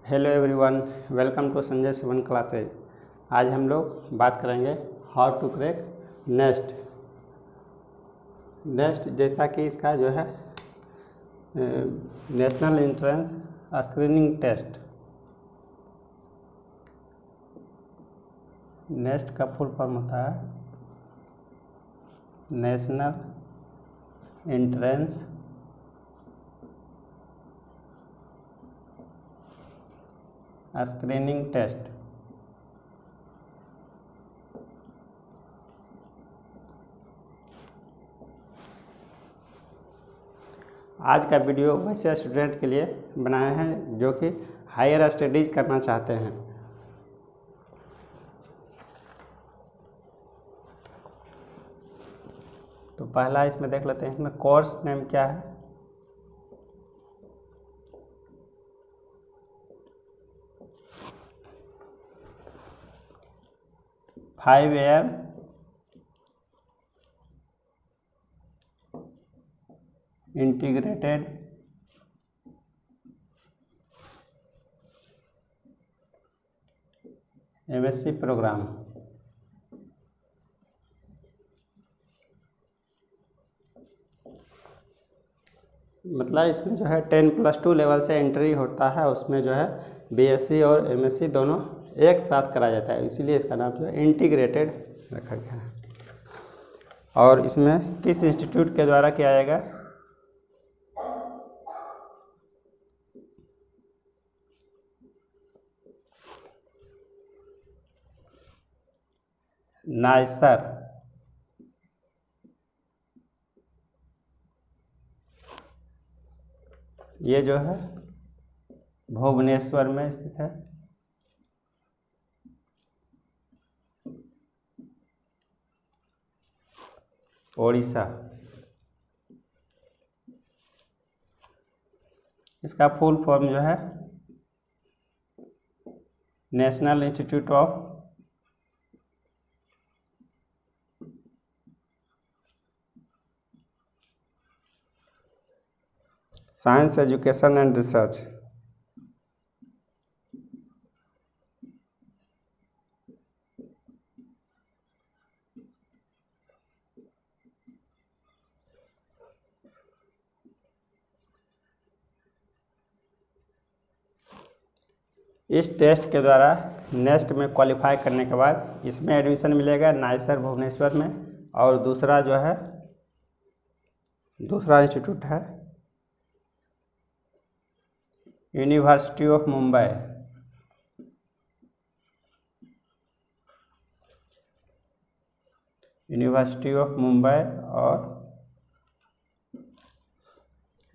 Hello everyone, welcome to Sanjay Suvan classes. आज हम लोग बात करेंगे हाउ टू क्रैक नेस्ट जैसा कि इसका जो है national entrance screening test. NEST का फुल फॉर्म होता है नेशनल एंट्रेंस स्क्रीनिंग टेस्ट। आज का वीडियो वैसे स्टूडेंट के लिए बनाए हैं जो कि हायर स्टडीज करना चाहते हैं। तो पहला इसमें देख लेते हैं, इसमें कोर्स नेम क्या है। Five year integrated MSc programme. मतलब इसमें जो है 10+2 लेवल से एंट्री होता है, उसमें जो है बीएससी और एमएससी दोनों एक साथ कराया जाता है, इसीलिए इसका नाम जो है इंटीग्रेटेड रखा गया है। और इसमें किस इंस्टीट्यूट के द्वारा किया जाएगा? नाइसर। ये जो है भुवनेश्वर में स्थित है। ओडिशा। इसका फुल फॉर्म जो है national institute of science education and research. इस टेस्ट के द्वारा नेक्स्ट में क्वालिफाई करने के बाद इसमें एडमिशन मिलेगा नाइसर भुवनेश्वर में। और दूसरा जो है दूसरा इंस्टीट्यूट है university of Mumbai. University of Mumbai और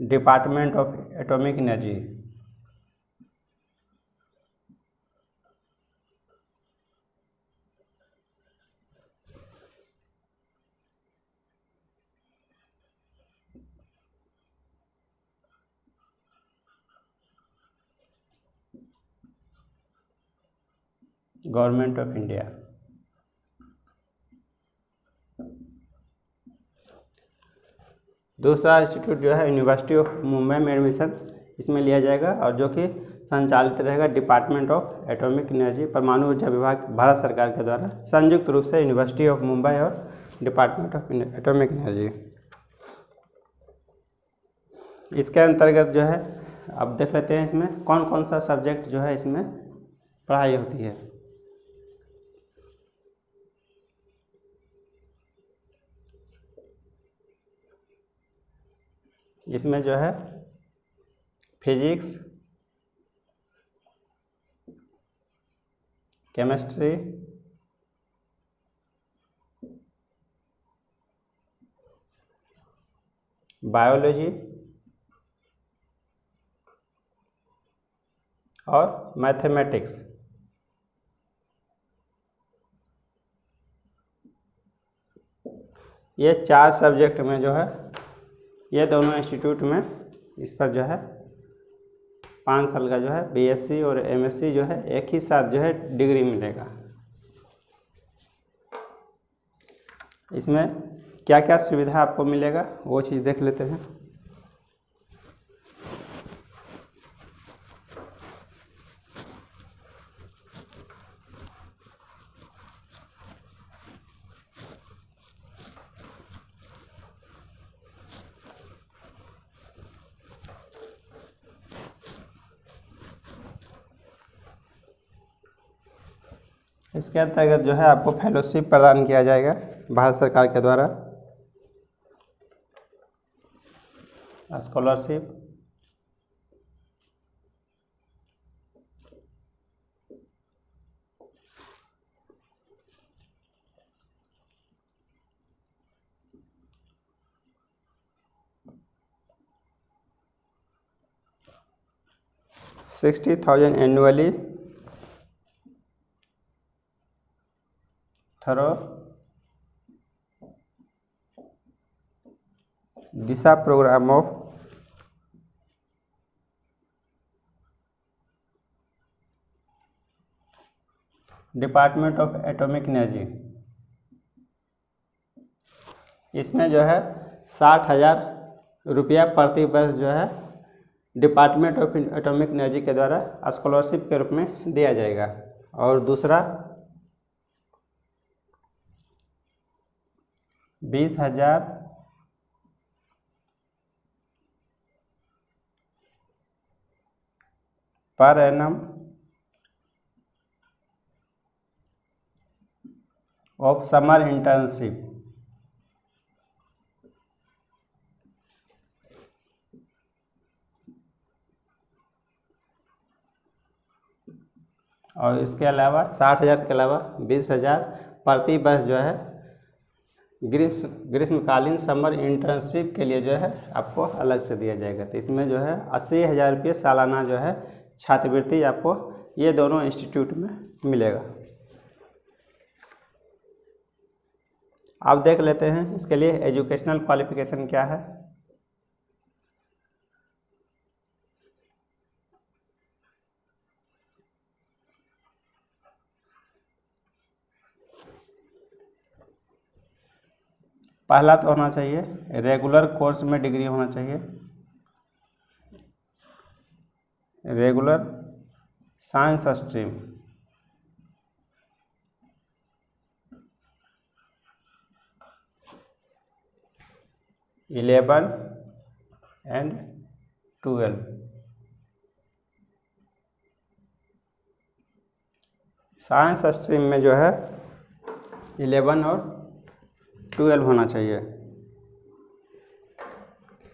department of atomic energy. Government of India. दूसरा इंस्टीट्यूट जो है यूनिवर्सिटी ऑफ मुंबई में एडमिशन इसमें लिया जाएगा, और जो कि संचालित रहेगा डिपार्टमेंट ऑफ एटॉमिक एनर्जी, परमाणु ऊर्जा विभाग, भारत सरकार के द्वारा संयुक्त रूप से यूनिवर्सिटी ऑफ मुंबई और डिपार्टमेंट ऑफ एटॉमिक एनर्जी। इसके अंतर्गत जो है अब देख लेते हैं इसमें कौन कौन सा सब्जेक्ट जो है इसमें पढ़ाई होती है। इसमें जो है फिजिक्स, केमिस्ट्री, बायोलॉजी और मैथमेटिक्स। ये 4 सब्जेक्ट में जो है ये दोनों इंस्टीट्यूट में इस पर जो है 5 साल का जो है बीएससी और एमएससी जो है एक ही साथ जो है डिग्री मिलेगा। इसमें क्या क्या सुविधा आपको मिलेगा वो चीज़ देख लेते हैं। इसके अंतर्गत जो है आपको फेलोशिप प्रदान किया जाएगा भारत सरकार के द्वारा, scholarship. $60,000 annually through Disha programme of department of atomic energy. इसमें जो है 60,000 रुपया प्रति वर्ष जो है डिपार्टमेंट ऑफ एटॉमिक एनर्जी के द्वारा स्कॉलरशिप के रूप में दिया जाएगा। और दूसरा 20,000 per annum of summer internship. और इसके अलावा 60,000 के अलावा 20,000 प्रति वर्ष जो है ग्रीष्मकालीन समर इंटर्नशिप के लिए जो है आपको अलग से दिया जाएगा। तो इसमें जो है 80,000 रुपये सालाना जो है छात्रवृत्ति आपको ये दोनों इंस्टीट्यूट में मिलेगा। आप देख लेते हैं इसके लिए एजुकेशनल क्वालिफिकेशन क्या है। पहला तो होना चाहिए रेगुलर कोर्स में डिग्री होना चाहिए, regular science stream. Eleven and 12 science stream में जो है 11 और 12 होना चाहिए।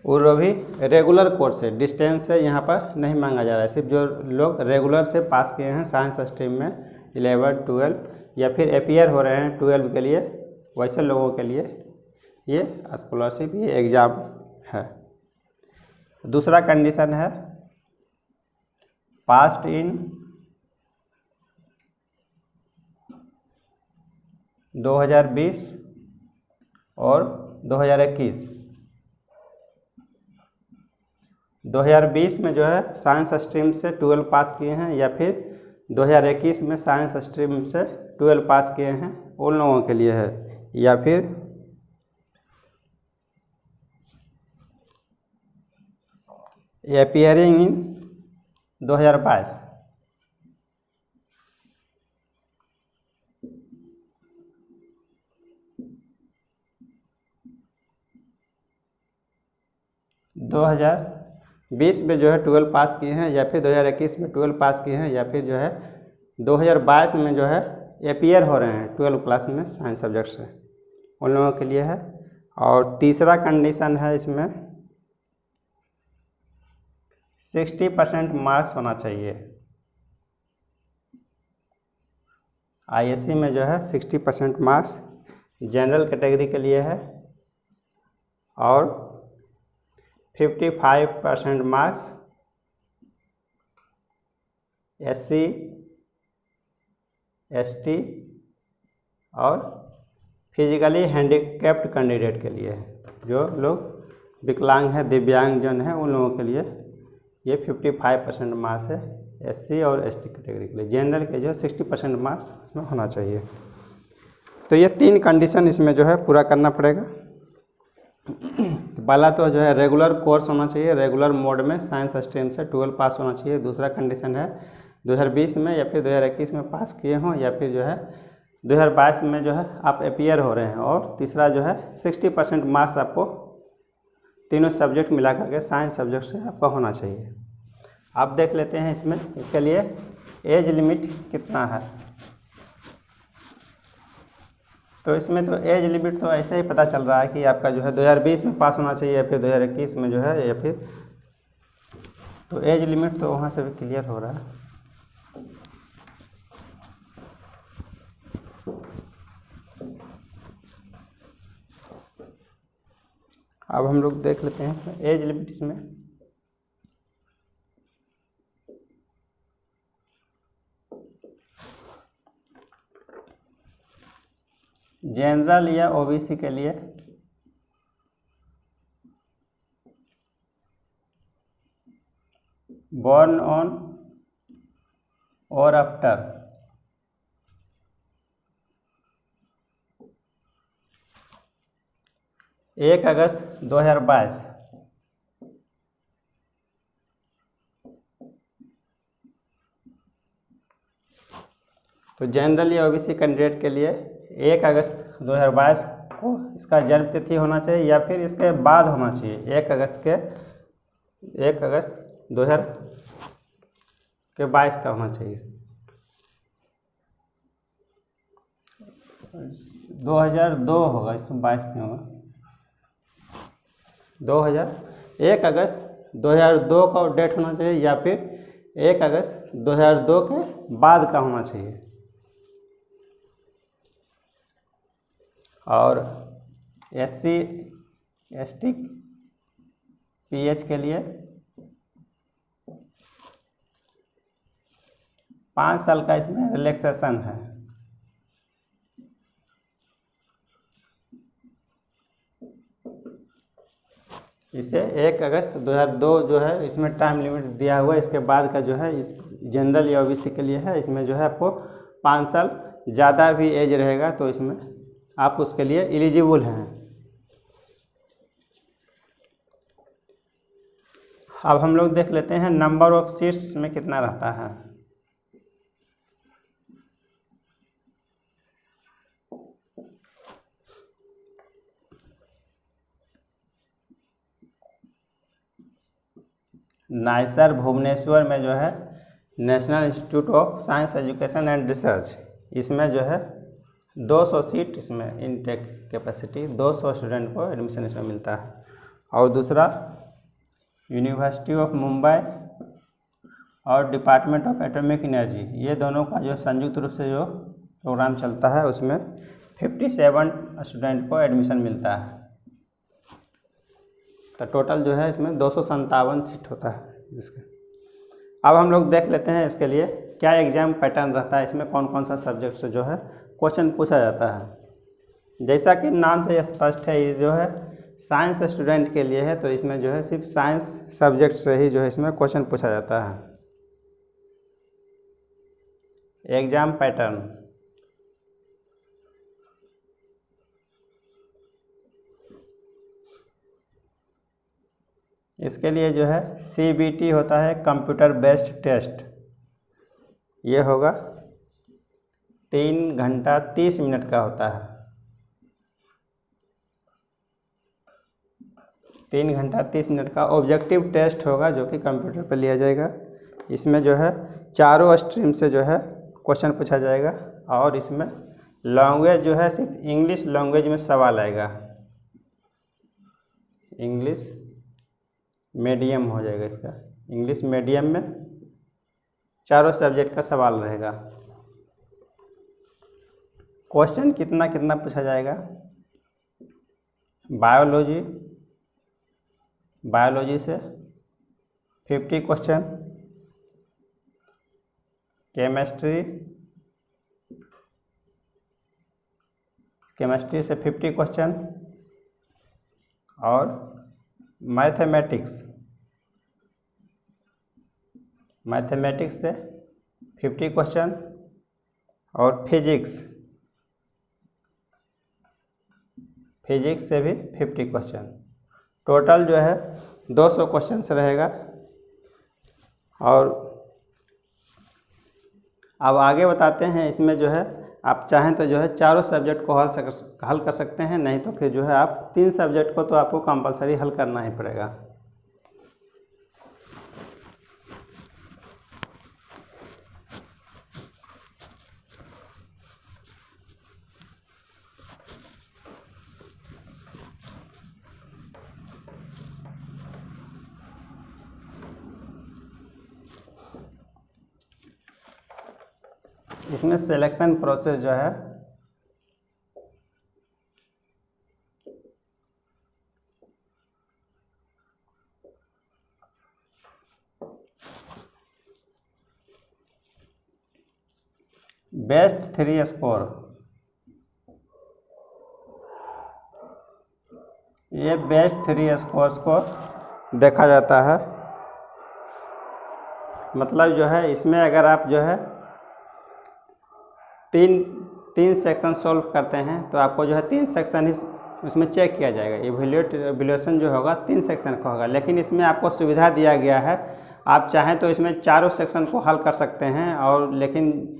और वो भी रेगुलर कोर्स से, डिस्टेंस से यहाँ पर नहीं मांगा जा रहा है। सिर्फ जो लोग रेगुलर से पास किए हैं साइंस स्ट्रीम में 11, 12 या फिर अपियर हो रहे हैं 12 के लिए, वैसे लोगों के लिए ये स्कॉलरशिप, ये एग्ज़ाम है। दूसरा कंडीशन है पास्ड इन 2020 और 2021। 2020 में जो है साइंस स्ट्रीम से 12 पास किए हैं या फिर 2021 में साइंस स्ट्रीम से 12 पास किए हैं, उन लोगों के लिए है। या फिर अपीयरिंग इन 2022। दो 2020 में जो है 12 पास किए हैं या फिर 2021 में 12 पास किए हैं या फिर जो है 2022 में जो है अपीयर हो रहे हैं 12 क्लास में साइंस सब्जेक्ट से, उन लोगों के लिए है। और तीसरा कंडीशन है इसमें 60% मार्क्स होना चाहिए। आईएससी में जो है 60% मार्क्स जनरल कैटेगरी के लिए है और 55% मार्क्स SC, ST और फिजिकली हैंडीकैप्ड कैंडिडेट के लिए है। जो लोग विकलांग हैं, दिव्यांगजन हैं, उन लोगों के लिए ये 55% मार्क्स है SC और ST कैटेगरी के लिए। जनरल के जो 60% मार्क्स इसमें होना चाहिए। तो ये 3 कंडीशन इसमें जो है पूरा करना पड़ेगा। पहला तो जो है रेगुलर कोर्स होना चाहिए, रेगुलर मोड में साइंस स्ट्रीम से 12 पास होना चाहिए। दूसरा कंडीशन है 2020 में या फिर 2021 में पास किए हों या फिर जो है 2022 में जो है आप अपीयर हो रहे हैं। और तीसरा जो है 60% मार्क्स आपको तीनों सब्जेक्ट मिला करके साइंस सब्जेक्ट से आपका होना चाहिए। आप देख लेते हैं इसमें, इसके लिए एज लिमिट कितना है। तो इसमें तो एज लिमिट तो ऐसे ही पता चल रहा है कि आपका जो है 2020 में पास होना चाहिए या फिर 2021 में जो है, या फिर तो एज लिमिट तो वहाँ से भी क्लियर हो रहा है। अब हम लोग देख लेते हैं एज लिमिट इसमें। जनरल या ओबीसी के लिए born on or after 1 अगस्त 2022 तो जनरल या ओबीसी कैंडिडेट के लिए 1 अगस्त 2022 को इसका जन्म तिथि होना चाहिए या फिर इसके बाद होना चाहिए। 1 अगस्त 2022 का होना चाहिए। 2002 होगा, इसमें 22 नहीं होगा। 1 अगस्त 2002 का डेट होना चाहिए या फिर 1 अगस्त 2002 के बाद का होना चाहिए। और SC ST PH के लिए 5 साल का इसमें रिलैक्सेशन है। इसे 1 अगस्त 2002 जो है इसमें टाइम लिमिट दिया हुआ है। इसके बाद का जो है इस जनरल या ओबीसी के लिए है, इसमें जो है आपको 5 साल ज़्यादा भी एज रहेगा तो इसमें आप उसके लिए एलिजिबल हैं। अब हम लोग देख लेते हैं नंबर ऑफ सीट्स इसमें कितना रहता है। नाइसर भुवनेश्वर में जो है national institute of science education and research, इसमें जो है 200 सीट इसमें इनटेक कैपेसिटी 200 स्टूडेंट को एडमिशन इसमें मिलता है। और दूसरा यूनिवर्सिटी ऑफ मुंबई और डिपार्टमेंट ऑफ एटॉमिक एनर्जी, ये दोनों का जो संयुक्त रूप से जो प्रोग्राम चलता है उसमें 57 स्टूडेंट को एडमिशन मिलता है। तो टोटल जो है इसमें 257 सीट होता है जिसके। अब हम लोग देख लेते हैं इसके लिए क्या एग्ज़ाम पैटर्न रहता है, इसमें कौन कौन सा सब्जेक्ट से जो है क्वेश्चन पूछा जाता है। जैसा कि नाम से स्पष्ट है, ये जो है साइंस स्टूडेंट के लिए है, तो इसमें जो है सिर्फ साइंस सब्जेक्ट से ही जो है इसमें क्वेश्चन पूछा जाता है। एग्ज़ाम पैटर्न, इसके लिए जो है CBT होता है, कंप्यूटर बेस्ड टेस्ट। ये होगा 3 घंटा 30 मिनट का होता है। 3 घंटा 30 मिनट का ऑब्जेक्टिव टेस्ट होगा जो कि कंप्यूटर पर लिया जाएगा। इसमें जो है चारों स्ट्रीम से जो है क्वेश्चन पूछा जाएगा और इसमें लैंग्वेज जो है सिर्फ इंग्लिश लैंग्वेज में सवाल आएगा। इंग्लिश मीडियम हो जाएगा इसका, इंग्लिश मीडियम में चारों सब्जेक्ट का सवाल रहेगा। क्वेश्चन कितना कितना पूछा जाएगा। बायोलॉजी से 50 क्वेश्चन, केमिस्ट्री से 50 क्वेश्चन और मैथमेटिक्स से 50 क्वेश्चन और फिजिक्स से भी 50 क्वेश्चन। टोटल जो है 200 क्वेश्चन से रहेगा। और अब आगे बताते हैं, इसमें जो है आप चाहें तो जो है चारों सब्जेक्ट को हल कर सकते हैं, नहीं तो फिर जो है आप 3 सब्जेक्ट को तो आपको कंपलसरी हल करना ही पड़ेगा। इसमें सिलेक्शन प्रोसेस जो है बेस्ट 3 स्कोर, ये बेस्ट 3 स्कोर्स को देखा जाता है। मतलब जो है इसमें अगर आप जो है तीन सेक्शन सॉल्व करते हैं तो आपको जो है 3 सेक्शन ही उसमें चेक किया जाएगा। इवैल्यूएशन जो होगा 3 सेक्शन का होगा, लेकिन इसमें आपको सुविधा दिया गया है, आप चाहें तो इसमें चारों सेक्शन को हल कर सकते हैं। और लेकिन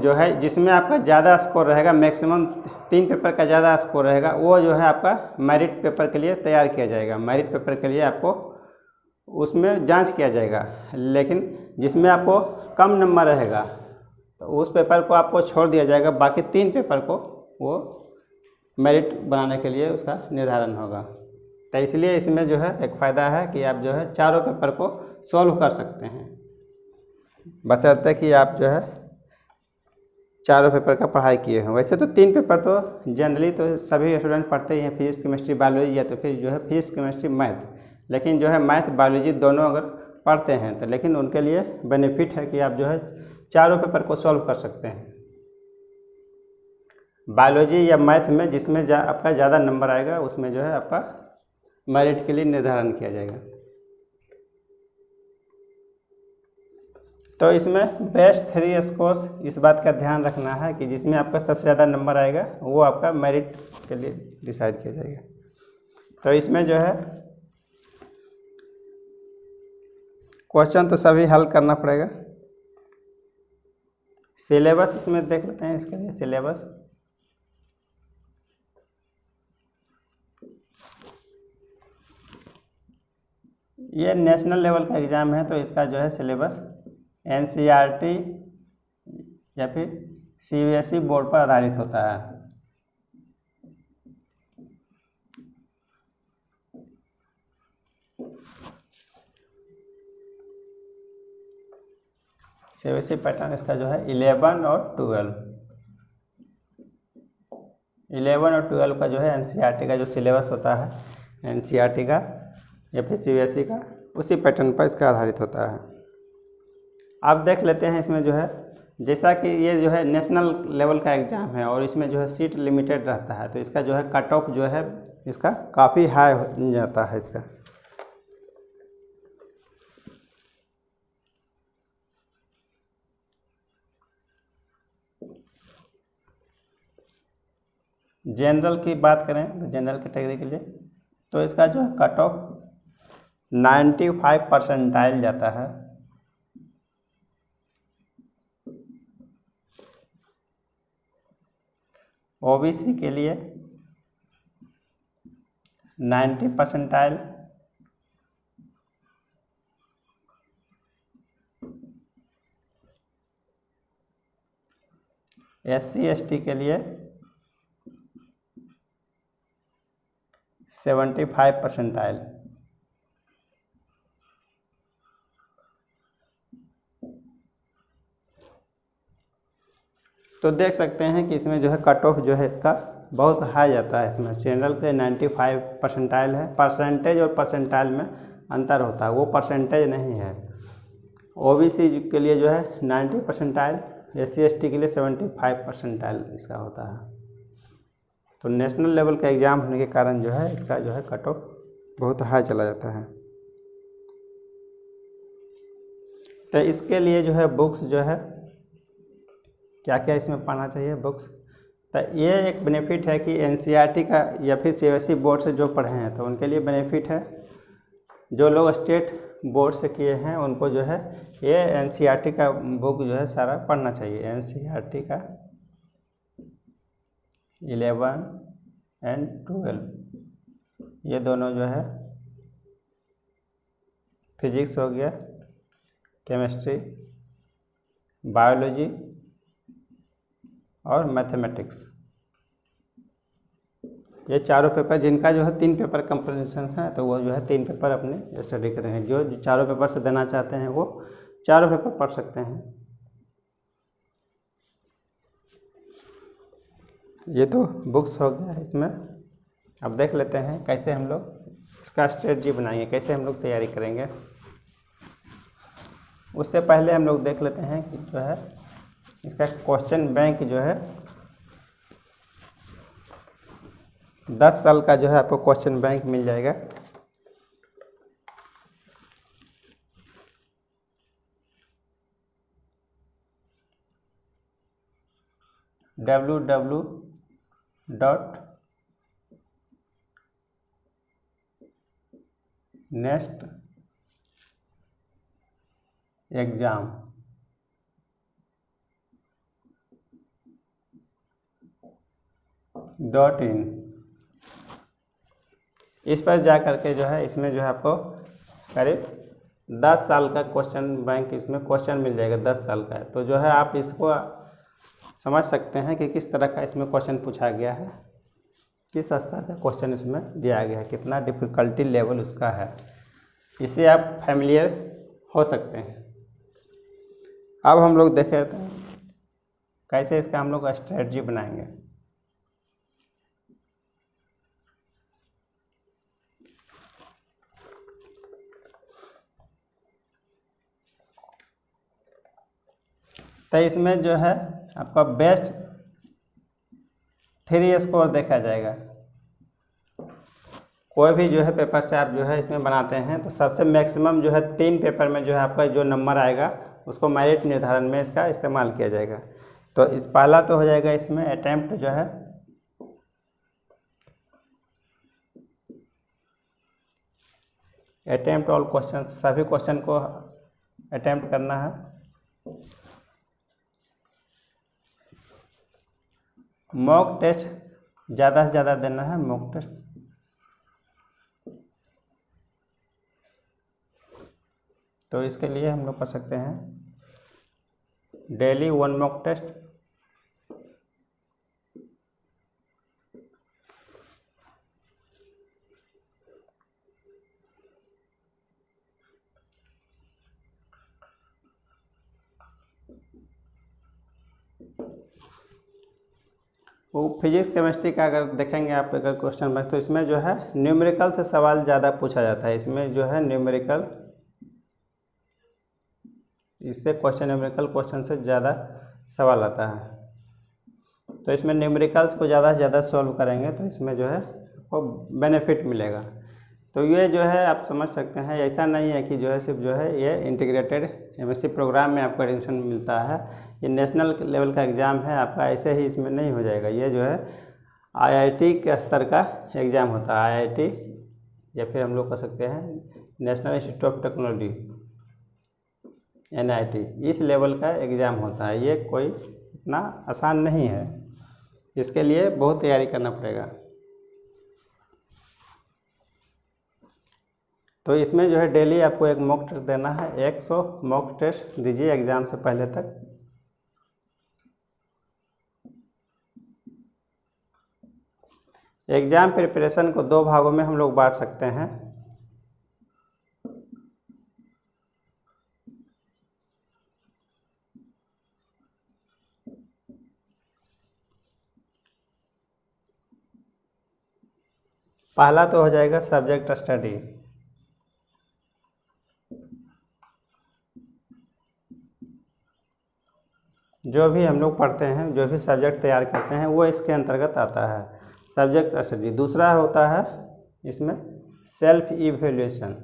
जो है जिसमें आपका ज़्यादा स्कोर रहेगा, मैक्सिमम 3 पेपर का ज़्यादा स्कोर रहेगा, वो जो है आपका मेरिट पेपर के लिए तैयार किया जाएगा। मेरिट पेपर के लिए आपको उसमें जांच किया जाएगा। लेकिन जिसमें आपको कम नंबर रहेगा तो उस पेपर को आपको छोड़ दिया जाएगा, बाकी 3 पेपर को वो मेरिट बनाने के लिए उसका निर्धारण होगा। तो इसलिए इसमें जो है एक फ़ायदा है कि आप जो है चारों पेपर को सॉल्व कर सकते हैं, बशर्ते कि आप जो है चारों पेपर का पढ़ाई किए हैं। वैसे तो 3 पेपर तो जनरली तो सभी स्टूडेंट पढ़ते ही हैं, फिजिक्स केमिस्ट्री बायोलॉजी, या तो फिर जो है फिजिक्स केमिस्ट्री मैथ। लेकिन जो है मैथ बायोलॉजी दोनों अगर पढ़ते हैं तो लेकिन उनके लिए बेनिफिट है कि आप जो है चारों पेपर को सॉल्व कर सकते हैं। बायोलॉजी या मैथ में जिसमें आपका ज़्यादा नंबर आएगा उसमें जो है आपका मेरिट के लिए निर्धारण किया जाएगा। तो इसमें बेस्ट 3 स्कोर्स, इस बात का ध्यान रखना है कि जिसमें आपका सबसे ज़्यादा नंबर आएगा वो आपका मेरिट के लिए डिसाइड किया जाएगा। तो इसमें जो है क्वेश्चन तो सभी हल करना पड़ेगा। सिलेबस इसमें देख लेते हैं। इसके लिए सिलेबस ये नेशनल लेवल का एग्ज़ाम है, तो इसका जो है सिलेबस NCERT या फिर CBSE बोर्ड पर आधारित होता है। CBSE पैटर्न इसका जो है 11 और 12 का जो है NCERT का जो सिलेबस होता है, NCERT का या फिर CBSE का, उसी पैटर्न पर इसका आधारित होता है। आप देख लेते हैं इसमें जो है, जैसा कि ये जो है नेशनल लेवल का एग्ज़ाम है और इसमें जो है सीट लिमिटेड रहता है, तो इसका जो है कट ऑफ जो है इसका काफ़ी हाई हो जाता है। इसका जनरल की बात करें तो जनरल कैटेगरी के लिए तो इसका जो है कट ऑफ 95 परसेंटाइल जाता है। OBC के लिए 90 परसेंटाइल, SC ST के लिए 75 परसेंटाइल। तो देख सकते हैं कि इसमें जो है कट ऑफ जो है इसका बहुत हाई जाता है। इसमें जनरल पे 95 परसेंटाइल है। परसेंटेज और परसेंटाइल में अंतर होता है, वो परसेंटेज नहीं है। OBC के लिए जो है 90 परसेंटाइल, SC ST के लिए 75 परसेंटाइल इसका होता है। तो नेशनल लेवल का एग्ज़ाम होने के कारण जो है इसका जो है कट ऑफ बहुत हाई चला जाता है। तो इसके लिए जो है बुक्स जो है क्या क्या इसमें पढ़ना चाहिए बुक्स, तो ये एक बेनिफिट है कि NCERT का या फिर CBSE बोर्ड से जो पढ़े हैं तो उनके लिए बेनिफिट है। जो लोग स्टेट बोर्ड से किए हैं उनको जो है ये NCERT का बुक जो है सारा पढ़ना चाहिए। NCERT का 11 एंड 12 ये दोनों जो है, फिजिक्स हो गया, केमिस्ट्री, बायोलॉजी और मैथमेटिक्स, ये चारों पेपर जिनका जो है 3 पेपर कंपटीशन है तो वो जो है 3 पेपर अपने स्टडी करेंगे। जो चारों पेपर से देना चाहते हैं वो चारों पेपर पढ़ सकते हैं। ये तो बुक्स हो गया है इसमें। अब देख लेते हैं कैसे हम लोग इसका स्ट्रेटजी बनाएंगे, कैसे हम लोग तैयारी करेंगे। उससे पहले हम लोग देख लेते हैं कि जो है इसका क्वेश्चन बैंक जो है 10 साल का जो है आपको क्वेश्चन बैंक मिल जाएगा। www.nestexam.in इस पर जा करके जो है इसमें जो है आपको करीब 10 साल का क्वेश्चन बैंक इसमें क्वेश्चन मिल जाएगा। 10 साल का है तो जो है आप इसको समझ सकते हैं कि किस तरह का इसमें क्वेश्चन पूछा गया है, किस स्तर का क्वेश्चन इसमें दिया गया है, कितना डिफ़िकल्टी लेवल उसका है, इससे आप फैमिलियर हो सकते हैं। अब हम लोग देख लेते हैं कैसे इसका हम लोग स्ट्रेटजी बनाएंगे। तो इसमें जो है आपका बेस्ट 3 स्कोर देखा जाएगा। कोई भी जो है पेपर से आप जो है इसमें बनाते हैं तो सबसे मैक्सिमम जो है 3 पेपर में जो है आपका जो नंबर आएगा उसको मेरिट निर्धारण में इसका इस्तेमाल किया जाएगा। तो इस पहला तो हो जाएगा इसमें अटैम्प्ट जो है अटैम्प्ट ऑल क्वेश्चन, सभी क्वेश्चन को अटैम्प्ट करना है। मॉक टेस्ट ज़्यादा से ज़्यादा देना है, मॉक टेस्ट। तो इसके लिए हम लोग कर सकते हैं डेली 1 मॉक टेस्ट, वो फिजिक्स केमिस्ट्री का अगर देखेंगे आप अगर क्वेश्चन बैंक तो इसमें जो है न्यूमेरिकल से सवाल ज़्यादा पूछा जाता है। इसमें जो है न्यूमेरिकल, इससे क्वेश्चन न्यूमेरिकल क्वेश्चन से ज़्यादा सवाल आता है। तो इसमें न्यूमेरिकल्स को ज़्यादा से ज़्यादा सॉल्व करेंगे तो इसमें जो है आपको बेनिफिट मिलेगा। तो ये जो है आप समझ सकते हैं, ऐसा नहीं है कि जो है सिर्फ जो है ये इंटीग्रेटेड एमएससी प्रोग्राम में आपको एडमिशन मिलता है। ये नेशनल लेवल का एग्ज़ाम है आपका, ऐसे ही इसमें नहीं हो जाएगा। ये जो है आईआईटी के स्तर का एग्ज़ाम होता है, आईआईटी या फिर हम लोग कह सकते हैं national institute of technology NIT, इस लेवल का एग्ज़ाम होता है। ये कोई इतना आसान नहीं है, इसके लिए बहुत तैयारी करना पड़ेगा। तो इसमें जो है डेली आपको एक मॉक टेस्ट देना है। 100 मॉक टेस्ट दीजिए एग्ज़ाम से पहले तक। एग्ज़ाम प्रिपरेशन को 2 भागों में हम लोग बांट सकते हैं। पहला तो हो जाएगा सब्जेक्ट स्टडी। जो भी हम लोग पढ़ते हैं, जो भी सब्जेक्ट तैयार करते हैं वो इसके अंतर्गत आता है, सब्जेक्ट स्टडी। दूसरा होता है इसमें सेल्फ इवैल्यूएशन।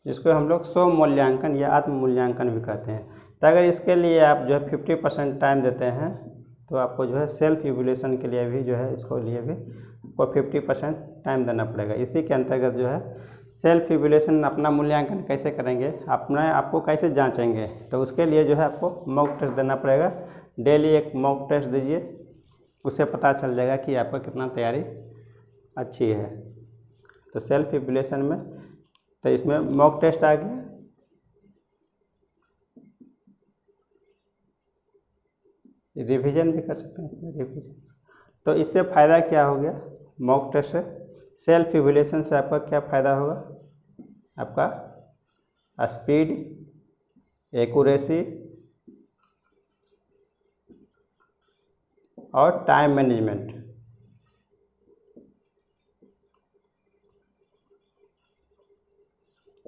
जिसको हम लोग स्व मूल्यांकन या आत्म मूल्यांकन भी कहते हैं। तो अगर इसके लिए आप जो है 50% टाइम देते हैं तो आपको जो है सेल्फ इवैल्यूएशन के लिए भी जो है इसको लिए भी आपको 50% टाइम देना पड़ेगा। इसी के अंतर्गत जो है सेल्फ इवैल्यूएशन, अपना मूल्यांकन कैसे करेंगे, अपने आपको कैसे जांचेंगे, तो उसके लिए जो है आपको मॉक टेस्ट देना पड़ेगा। डेली एक मॉक टेस्ट दीजिए, उससे पता चल जाएगा कि आपका कितना तैयारी अच्छी है। तो सेल्फ इवैल्यूएशन में तो इसमें मॉक टेस्ट आ गया, रिवीजन भी कर सकते हैं इसमें रिवीजन। तो इससे फ़ायदा क्या हो गया मॉक टेस्ट से, सेल्फ इवैल्यूएशन से आपका क्या फ़ायदा होगा, आपका स्पीड, एक्यूरेसी और टाइम मैनेजमेंट।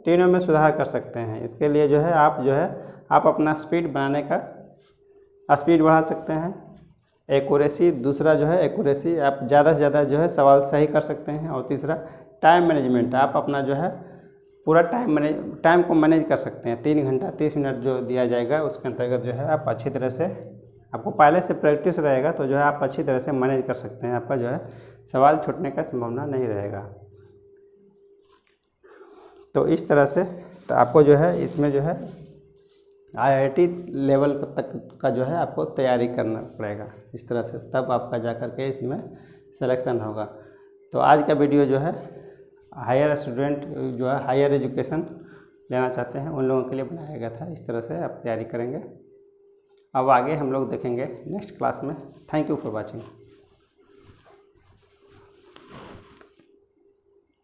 तीनों में सुधार कर सकते हैं। इसके लिए जो है आप अपना स्पीड बनाने का स्पीड बढ़ा सकते हैं। एक्यूरेसी, दूसरा जो है एक्यूरेसी, आप ज़्यादा से ज़्यादा जो है सवाल सही कर सकते हैं। और तीसरा टाइम मैनेजमेंट, आप अपना जो है पूरा टाइम को मैनेज कर सकते हैं। 3 घंटा 30 मिनट जो दिया जाएगा उसके अंतर्गत जो है आप अच्छी तरह से, आपको पहले से प्रैक्टिस रहेगा तो जो है आप अच्छी तरह से मैनेज कर सकते हैं। आपका जो है सवाल छूटने का संभावना नहीं रहेगा। तो इस तरह से तो आपको जो है इसमें जो है IIT लेवल तक का जो है आपको तैयारी करना पड़ेगा इस तरह से, तब आपका जा कर के इसमें सिलेक्शन होगा। तो आज का वीडियो जो है हायर स्टूडेंट जो है हायर एजुकेशन लेना चाहते हैं उन लोगों के लिए बनाया गया था। इस तरह से आप तैयारी करेंगे। अब आगे हम लोग देखेंगे नेक्स्ट क्लास में। Thank you for watching.